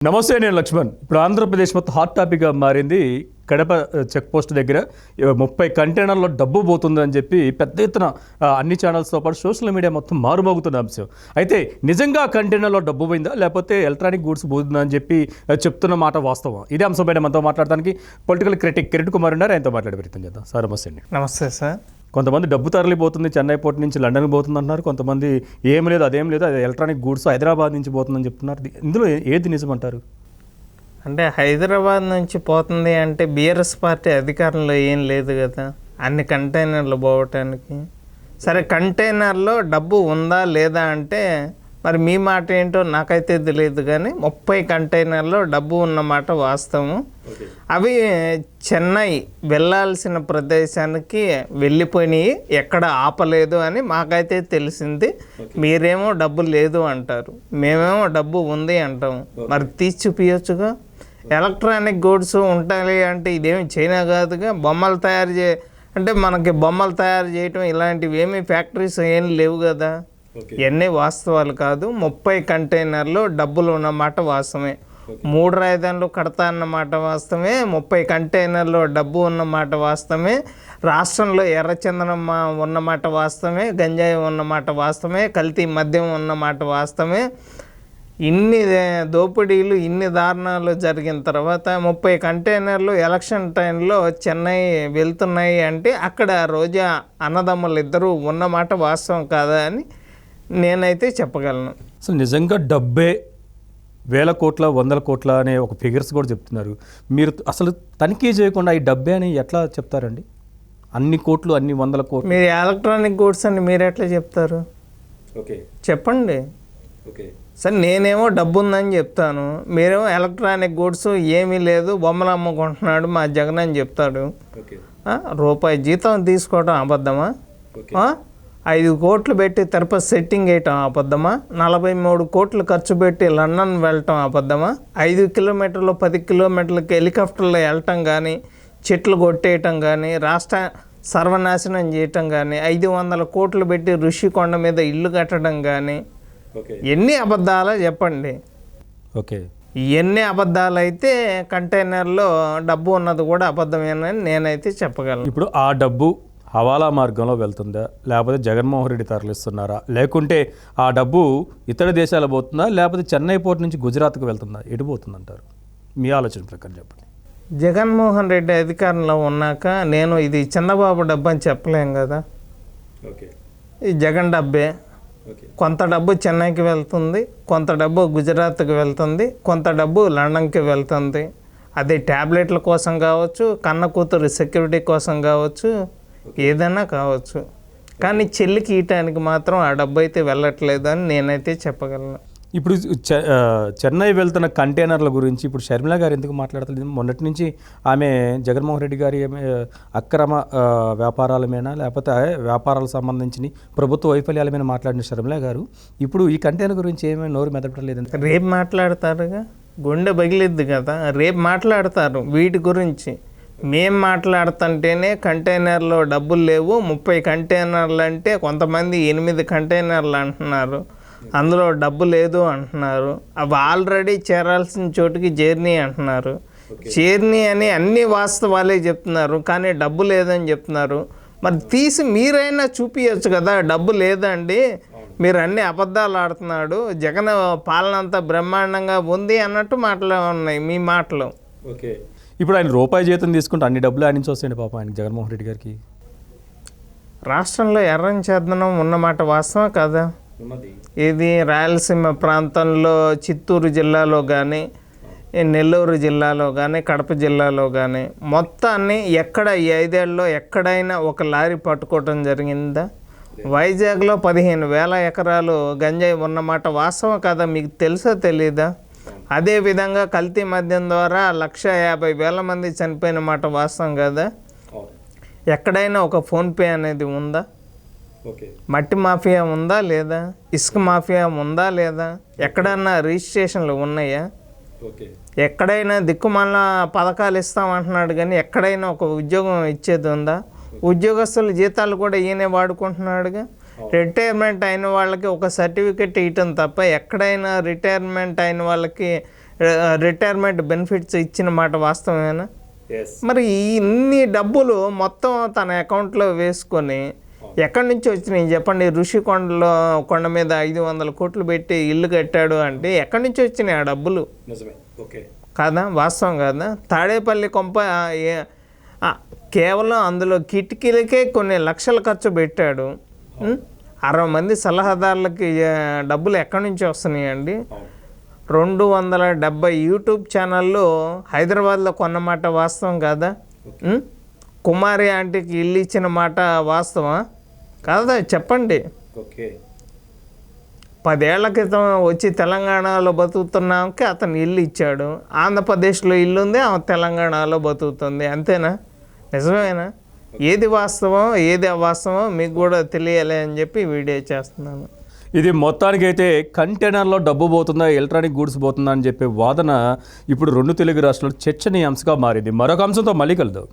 నమస్తే, నేను లక్ష్మణ్. ఇప్పుడు ఆంధ్రప్రదేశ్ మొత్తం హాట్ టాపిక్గా మారింది. కడప చెక్ పోస్ట్ దగ్గర 30 కంటైనర్లో డబ్బు పోతుందని చెప్పి పెద్ద ఎత్తున అన్ని ఛానల్స్తో పాటు సోషల్ మీడియా మొత్తం మారుమోగుతున్న అంశం. అయితే నిజంగా కంటైనర్లో డబ్బు పోయిందా లేకపోతే ఎలక్ట్రానిక్ గూడ్స్ పోతుందా అని చెప్పి చెప్తున్న మాట వాస్తవం. ఇదే అంశంపైన మనతో మాట్లాడడానికి పొలిటికల్ క్రిటిక్ కిరణ్ కుమార్ ఉన్నారు. ఆయనతో మాట్లాడే ప్రయత్నం చేద్దాం. సార్ నమస్తే అండి. నమస్తే సార్. కొంతమంది డబ్బు తరలిపోతుంది, చెన్నై పోర్ట్ నుంచి లండన్కి పోతుంది అంటున్నారు. కొంతమంది ఏం లేదు, అదేం లేదు, అది ఎలక్ట్రానిక్ గూడ్స్ హైదరాబాద్ నుంచి పోతుందని చెప్తున్నారు. ఇందులో ఏది నిజమంటారు? అంటే హైదరాబాద్ నుంచి పోతుంది అంటే బీఆర్ఎస్ పార్టీ అధికారంలో ఏం లేదు కదా అన్ని కంటైనర్లు పోవటానికి. సరే, కంటైనర్లో డబ్బు ఉందా లేదా అంటే మరి మీ మాట ఏంటో నాకైతే తెలియదు, కానీ 30 కంటైనర్లో డబ్బు ఉన్నమాట వాస్తవం. అవి చెన్నై వెళ్ళాల్సిన ప్రదేశానికి వెళ్ళిపోయినాయి, ఎక్కడ ఆపలేదు అని మాకైతే తెలిసింది. మీరేమో డబ్బు లేదు అంటారు, మేమేమో డబ్బు ఉంది అంటాము. మరి తీసి చూపించచ్చుగా. ఎలక్ట్రానిక్ గూడ్స్ ఉంటాయి అంటే ఇదేమి చైనా కాదుగా. బొమ్మలు తయారు అంటే మనకి బొమ్మలు తయారు చేయటం ఇలాంటివి ఏమీ ఫ్యాక్టరీస్ ఏం లేవు కదా. ఇవన్నీ వాస్తవాలు కాదు. 30 కంటైనర్లు డబ్బులు ఉన్నమాట వాస్తవమే. 3 రాజధానులు కడతా అన్నమాట వాస్తవమే. 30 కంటైనర్లో డబ్బు ఉన్నమాట వాస్తవమే. రాష్ట్రంలో ఎర్రచందనం ఉన్నమాట వాస్తవమే. గంజాయి ఉన్నమాట వాస్తవమే. కల్తీ మద్యం ఉన్నమాట వాస్తవమే. ఇన్ని దోపిడీలు, ఇన్ని దారుణాలు జరిగిన తర్వాత 30 కంటైనర్లు ఎలక్షన్ టైంలో చెన్నై వెళ్తున్నాయి అంటే అక్కడ రోజా అన్నదమ్ములు ఇద్దరు ఉన్నమాట వాస్తవం కాదా అని నేనైతే చెప్పగలను. అసలు నిజంగా డబ్బే 1000 కోట్ల 100 కోట్ల అనే ఒక ఫిగర్స్ కూడా చెప్తున్నారు. మీరు అసలు తనిఖీ చేయకుండా ఈ డబ్బే అని ఎట్లా చెప్తారండి? అన్ని కోట్లు, అన్ని 100 కోట్లు. మీరు ఎలక్ట్రానిక్ గూడ్స్ అని మీరు ఎట్లా చెప్తారు? చెప్పండి. సరే, నేనేమో డబ్బు ఉందని చెప్తాను, మీరేమో ఎలక్ట్రానిక్ గూడ్స్ ఏమీ లేదు, బొమ్మలు అమ్ముకుంటున్నాడు మా జగన్ అని చెప్తాడు. రూపాయి జీతం తీసుకోవడం అబద్ధమా? 5 కోట్లు పెట్టి తిరుపతి సెట్టింగ్ వేయటం అబద్ధమా? 43 కోట్లు ఖర్చు పెట్టి లండన్ వెళ్ళటం అబద్ధమా? 5 కిలోమీటర్లు 10 కిలోమీటర్లకి హెలికాప్టర్లో వెళ్ళటం కానీ, చెట్లు కొట్టేయటం కానీ, రాష్ట్ర సర్వనాశనం చేయటం కానీ, 500 కోట్లు పెట్టి ఋషికొండ మీద ఇల్లు కట్టడం కానీ, ఎన్ని అబద్ధాలో చెప్పండి. ఎన్ని అబద్ధాలు అయితే కంటైనర్లో డబ్బు ఉన్నది కూడా అబద్ధమేనని నేనైతే చెప్పగలను. ఇప్పుడు ఆ డబ్బు హవాలా మార్గంలో వెళ్తుందా లేకపోతే జగన్మోహన్ రెడ్డి తరలిస్తున్నారా, లేకుంటే ఆ డబ్బు ఇతర దేశాలు పోతుందా, లేకపోతే చెన్నై పోర్ట్ నుంచి గుజరాత్కు వెళ్తుందా? ఎటు పోతుందంటారు మీ ఆలోచన ప్రకారం చెప్పండి. జగన్మోహన్ రెడ్డి అధికారంలో ఉన్నాక నేను ఇది చంద్రబాబు డబ్బు అని చెప్పలేం కదా. ఈ జగన్ డబ్బే. కొంత డబ్బు చెన్నైకి వెళ్తుంది, కొంత డబ్బు గుజరాత్కి వెళ్తుంది, కొంత డబ్బు లండన్కి వెళ్తుంది. అది ట్యాబ్లెట్ల కోసం కావచ్చు, కన్న కూతురు సెక్యూరిటీ కోసం కావచ్చు, ఏదైనా కావచ్చు. కానీ చెల్లికి ఇయటానికి మాత్రం ఆ డబ్బు అయితే వెళ్ళట్లేదు అని నేనైతే చెప్పగలను. ఇప్పుడు చెన్నై వెళ్తున్న కంటైనర్ల గురించి ఇప్పుడు షర్మిల గారు ఎందుకు మాట్లాడతలేదు? మొన్నటి నుంచి ఆమె జగన్మోహన్ రెడ్డి గారి అక్రమ వ్యాపారాలమేనా లేకపోతే వ్యాపారాలకు సంబంధించి ప్రభుత్వ వైఫల్యాల మీద మాట్లాడిన షర్మిల గారు ఇప్పుడు ఈ కంటైనర్ గురించి ఏమైనా నోరు మెదపట్లేదు? రేపు మాట్లాడతారుగా, గుండె పగిలిద్ది కదా. రేపు మాట్లాడతారు వీటి గురించి. మేం మాట్లాడుతుంటేనే కంటైనర్లో డబ్బులు లేవు, 30 కంటైనర్లు అంటే కొంతమంది 8 కంటైనర్లు అంటున్నారు, అందులో డబ్బు లేదు అంటున్నారు. అవి ఆల్రెడీ చేరాల్సిన చోటుకి జర్నీ అంటున్నారు. జర్నీ అని అన్ని వాస్తవాలే చెప్తున్నారు, కానీ డబ్బు లేదని చెప్తున్నారు. మరి తీసి మీరైనా చూపించచ్చు కదా, డబ్బు లేదండి, మీరు అన్ని అబద్ధాలు ఆడుతున్నాడు, జగన్ పాలన అంతా బ్రహ్మాండంగా ఉంది అన్నట్టు మాటలు ఉన్నాయి మీ మాటలు. ఇప్పుడు ఆయన రూపాయి జీతం తీసుకుంటే అన్ని డబ్బులు ఆయన నుంచి వస్తాయండి పాపం ఆయన జగన్మోహన్ రెడ్డి గారికి. రాష్ట్రంలో ఎర్రని చందనం ఉన్నమాట వాస్తవం కదా. ఇది రాయలసీమ ప్రాంతంలో చిత్తూరు జిల్లాలో కానీ, నెల్లూరు జిల్లాలో కానీ, కడప జిల్లాలో కానీ మొత్తాన్ని ఎక్కడ ఈ 5 ఏళ్ళలో ఎక్కడైనా ఒక లారీ పట్టుకోవటం జరిగిందా? వైజాగ్లో 15,000 ఎకరాలు గంజాయి ఉన్నమాట వాస్తవం కదా, మీకు తెలుసా తెలీదా? అదేవిధంగా కల్తీ మద్యం ద్వారా 150,000 మంది చనిపోయిన మాట వాస్తవం కదా. ఎక్కడైనా ఒక ఫోన్పే అనేది ఉందా? మట్టి మాఫియా ఉందా లేదా? ఇసుక మాఫియా ఉందా లేదా? ఎక్కడన్నా రిజిస్ట్రేషన్లు ఉన్నాయా? ఎక్కడైనా దిక్కుమాల పథకాలు ఇస్తామంటున్నాడు కానీ ఎక్కడైనా ఒక ఉద్యోగం ఇచ్చేది ఉందా? ఉద్యోగస్తుల జీతాలు కూడా ఈయనే వాడుకుంటున్నాడుగా. రిటైర్మెంట్ అయిన వాళ్ళకి ఒక సర్టిఫికెట్ ఇవ్వటం తప్ప ఎక్కడైనా రిటైర్మెంట్ అయిన వాళ్ళకి రిటైర్మెంట్ బెనిఫిట్స్ ఇచ్చిన మాట వాస్తవమేనా? మరి ఇన్ని డబ్బులు మొత్తం తన అకౌంట్లో వేసుకొని ఎక్కడి నుంచి వచ్చినాయి చెప్పండి? ఋషికొండలో కొండ మీద 500 కోట్లు పెట్టి ఇల్లు కట్టాడు అంటే ఎక్కడి నుంచి వచ్చినాయి ఆ డబ్బులు? కాదా? వాస్తవం కాదా? తాడేపల్లి కొంప కేవలం అందులో కిటికీలకే కొన్ని లక్షలు ఖర్చు పెట్టాడు. 60 మంది సలహాదారులకి డబ్బులు ఎక్కడి నుంచి వస్తున్నాయండి? 270 యూట్యూబ్ ఛానళ్ళు హైదరాబాద్లో కొన్నమాట వాస్తవం కాదా? కుమారి ఆంటీకి ఇల్లు ఇచ్చిన మాట వాస్తవా కాదా? చెప్పండి. 10 ఏళ్ల క్రితం వచ్చి తెలంగాణలో బతుకుతున్నాకి అతను ఇల్లు ఇచ్చాడు. ఆంధ్రప్రదేశ్లో ఇల్లు ఉంది, ఆమె తెలంగాణలో బతుకుతుంది. అంతేనా? నిజమేనా? ఏది వాస్తవం ఏది అవాస్తవం మీకు కూడా తెలియాలి అని చెప్పి వీడియో చేస్తున్నాను. ఇది మొత్తానికైతే కంటైనర్లో డబ్బు పోతుందా, ఎలక్ట్రానిక్ గూడ్స్ పోతుందా అని చెప్పే వాదన ఇప్పుడు 2 తెలుగు రాష్ట్రాల్లో చర్చనీయాంశంగా మారింది. మరొక అంశంతో మళ్ళీ కలుద్దాం.